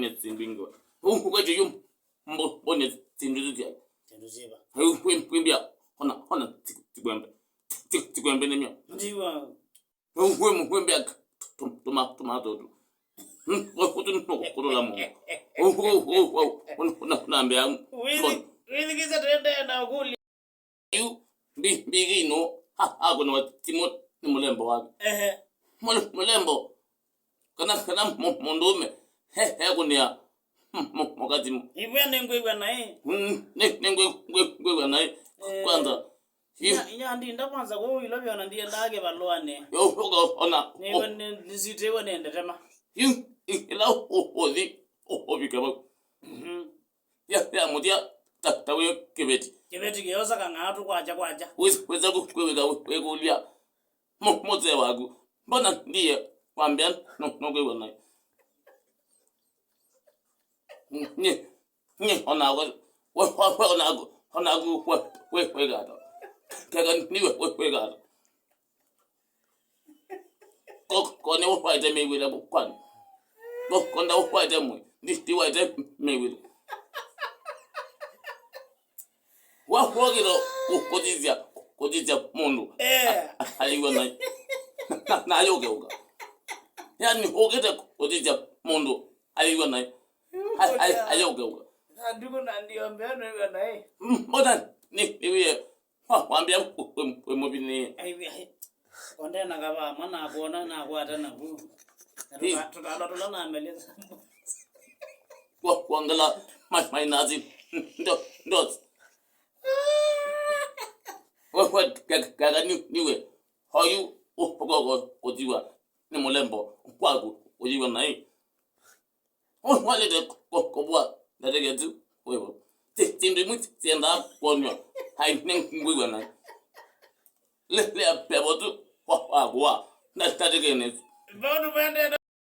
Netsimbingo. Where do you bonnet Tindusia? Tindusiba. Who will on to Gwembenemia? Who will be tomato? What wouldn't know Kuramo? Oh, Nambia. Really is a trend now. You be no. I go no Timot Mulembo. Mulembo. Kana Mondume. Hegonia. Mogatim. Even in Gway, Nengwe, Quanta. Yandi, that one's a woe, you love you and dear Lage Valone. You go on a never visit one in the Tema. You allow Odi, Obicabo. Yeah, Mudia, that will give it. Give it to Yosak and out to Waja. With a good Wegulia. Mozewagu. Bona, dear, one band, no good one night. On our on our go, where we got. Kagan knew what we got. Go no white me with a book one. Go on the white them. This white me with. What was it? What is your Muno? I will not. Now you go. Yani Hogeta, what is your Mundo? I will not. I go. I do not understand. More than Nick, one be a moving. On then I got Mana, Bona, water, and a boo. To the Lona, millions. What one the lot, my Nazi dots. What got a new way? How you, what you are, Nemolembo, Quago, what you are naive. Oh, what did it go what? That I get to? Well, take the mood, stand up, one year. I think we will not. Let a pebble do.